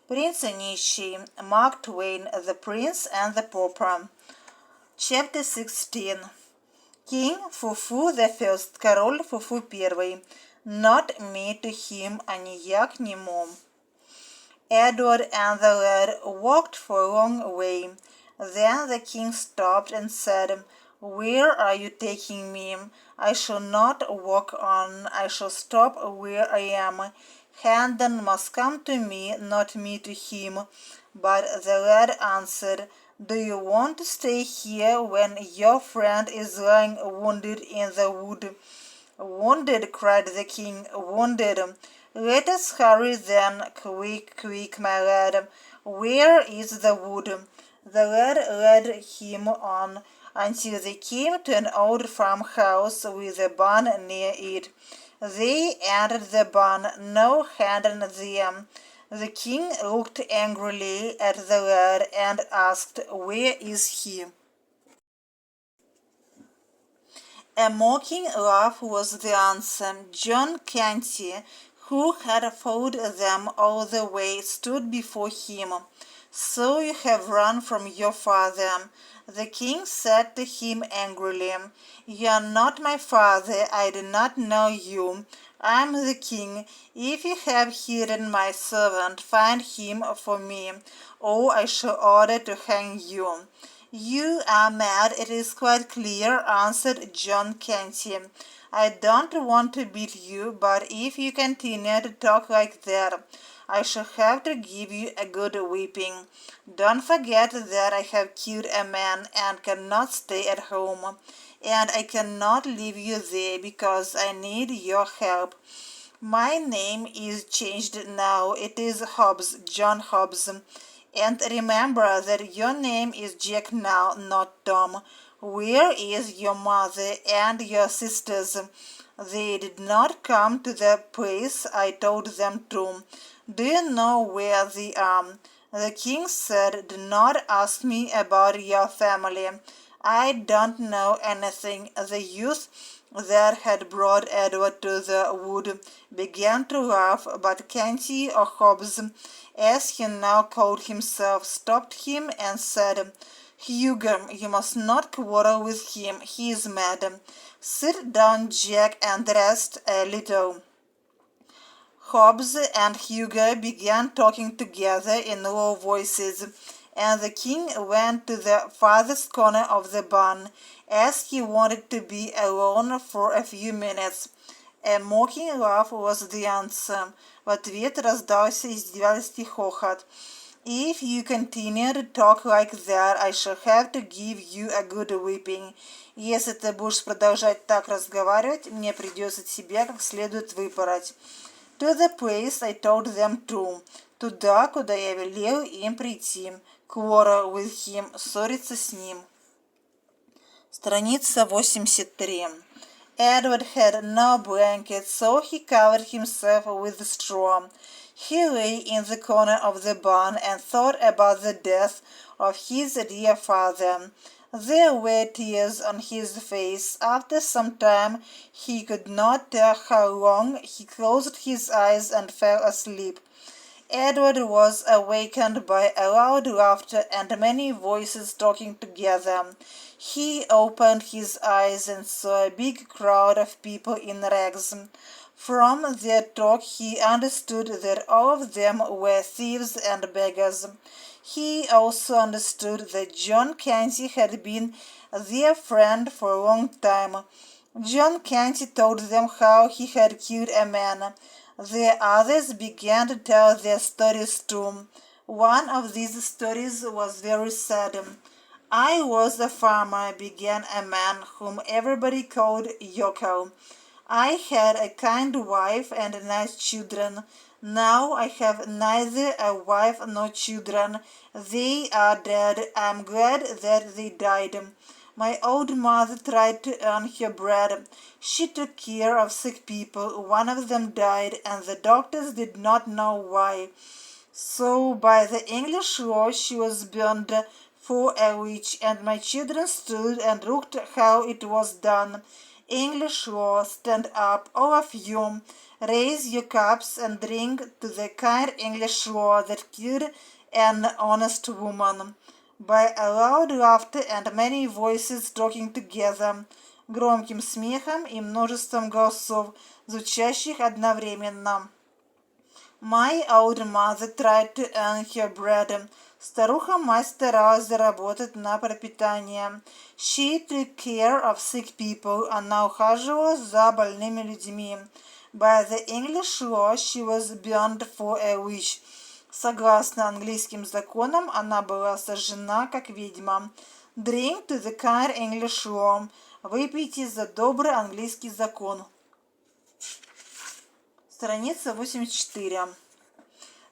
Принц и Нищий, Mark Twain, The Prince and the Pauper. Chapter 16. King Фуфу the First, король Фуфу первый. Not me to him, а никак не мом. Edward and the lad walked for a long way. Then the king stopped and said, "Where are you taking me? I shall not walk on, I shall stop where I am. Hendon must come to me, not me to him." But the lad answered, "Do you want to stay here when your friend is lying wounded in the wood?" "Wounded," cried the king, "wounded. Let us hurry then, quick, quick, my lad. Where is the wood?" The lad led him on until they came to an old farmhouse with a barn near it. They entered the barn, no Hendon there. The king looked angrily at the lad and asked, "Where is he?" A mocking laugh was the answer. John Canty, who had followed them all the way, stood before him. "So you have run from your father," the king said to him angrily. "You are not my father. I do not know you. I am the king. If you have hidden my servant, find him for me, or I shall order to hang you." "You are mad, it is quite clear," answered John Canty. "I don't want to beat you, but if you continue to talk like that, I shall have to give you a good whipping. Don't forget that I have killed a man and cannot stay at home, and I cannot leave you there because I need your help. My name is changed now. It is Hobbs, John Hobbs. And remember that your name is Jack now, not Tom. Where is your mother and your sisters? They did not come to the place I told them to. Do you know where they are?" The king said, "Do not ask me about your family. I don't know anything." The youth that had brought Edward to the wood began to laugh, but Canty, or Hobbs, as he now called himself, stopped him and said, "Hugo, you must not quarrel with him. He is mad. Sit down, Jack, and rest a little." Hobbs and Hugo began talking together in low voices, and the king went to the farthest corner of the barn, as he wanted to be alone for a few minutes. A mocking laugh was the answer. В ответ раздался издевательский хохот. "If you continue to talk like that, I shall have to give you a good whipping." «Если ты будешь продолжать так разговаривать, мне придется тебя как следует выпороть. «To the place I told them to». Туда, куда я велел им прийти. «Quarrel with him». Ссориться с ним. Страница 83. Edward had no blanket, so he covered himself with straw. He lay in the corner of the barn and thought about the death of his dear father. There were tears on his face. After some time, he could not tell how long, he closed his eyes and fell asleep. Edward was awakened by a loud laughter and many voices talking together. He opened his eyes and saw a big crowd of people in rags. From their talk he understood that all of them were thieves and beggars. He also understood that John Canty had been their friend for a long time. John Canty told them how he had killed a man. The others began to tell their stories too. One of these stories was very sad. "I was a farmer," began a man whom everybody called Yokel. "I had a kind wife and nice children. Now I have neither a wife nor children. They are dead. I am glad that they died. My old mother tried to earn her bread. She took care of sick people. One of them died, and the doctors did not know why. So by the English law she was burned for a witch, and my children stood and looked how it was done. English law, stand up, all of you. Raise your cups and drink to the kind English law that killed an honest woman. By a loud laughter and many voices talking together. Громким смехом и множеством голосов, звучащих одновременно. My old mother tried to earn her bread. Старуха-мать старалась заработать на пропитание. She took care of sick people. Она ухаживала за больными людьми. By the English law, she was burned for a witch. Согласно английским законам, она была сожжена как ведьма. Drink to the kind English law. Выпейте за добрый английский закон. Страница 84.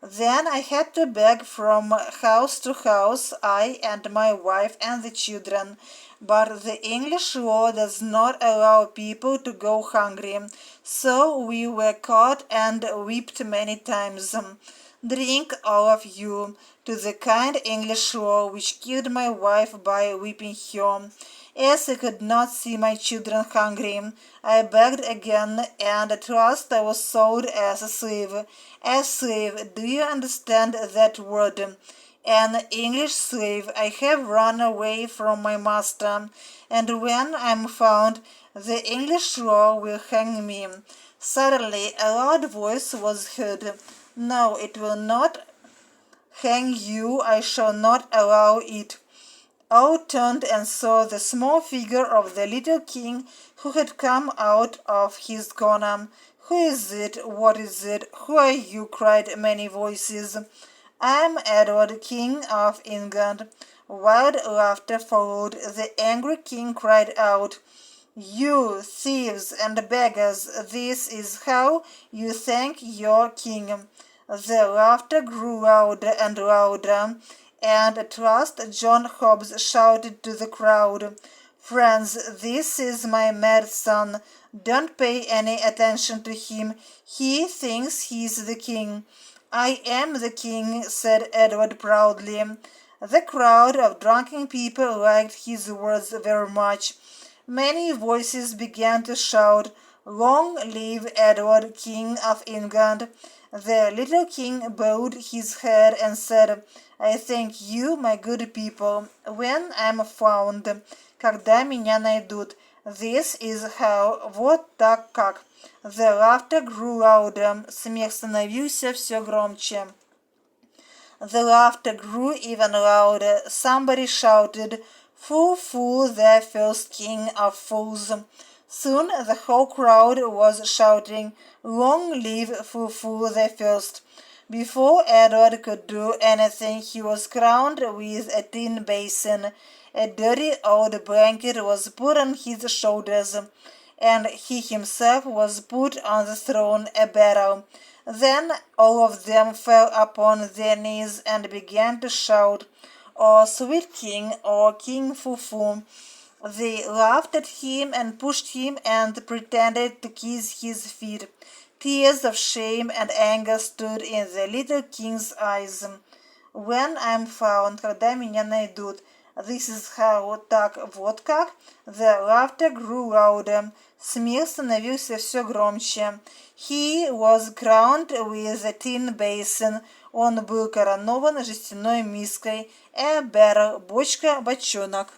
Then I had to beg from house to house, I and my wife and the children. But the English law does not allow people to go hungry, so we were caught and whipped many times. Drink, all of you, to the kind English law which killed my wife by whipping her. As I could not see my children hungry, I begged again, and at last I was sold as a slave. A slave, do you understand that word? An English slave. I have run away from my master, and when I am found, the English law will hang me. Suddenly a loud voice was heard. No, it will not hang you. I shall not allow it. All turned and saw the small figure of the little king who had come out of his corner. Who is it? What is it? Who are you? Cried many voices. I am Edward, King of England. Wild laughter followed. The angry king cried out, You thieves and beggars, this is how you thank your king. The laughter grew louder and louder, and at last John Hobbs shouted to the crowd, Friends, this is my mad son. Don't pay any attention to him. He thinks he's the king. I am the king, said Edward proudly. The crowd of drunken people liked his words very much. Many voices began to shout, Long live Edward, King of England. The little king bowed his head and said, I thank you, my good people, when I'm found, когда меня найдут. This is how, вот так как. The laughter grew louder, смех становился все громче. The laughter grew even louder. Somebody shouted, Fool, fool, the first king of fools. Soon the whole crowd was shouting, Long live Fool, fool, the first. Before Edward could do anything, he was crowned with a tin basin. A dirty old blanket was put on his shoulders, and he himself was put on the throne, a barrel. Then all of them fell upon their knees and began to shout, O sweet king, O King Fufu. They laughed at him and pushed him and pretended to kiss his feet. Tears of shame and anger stood in the little king's eyes. When I'm found, когда меня найдут. This is how, так, вот как. The laughter grew louder. Смех становился все громче. He was crowned with a tin basin. Он был коронован жестяной миской. A barrel, бочка, бочонок.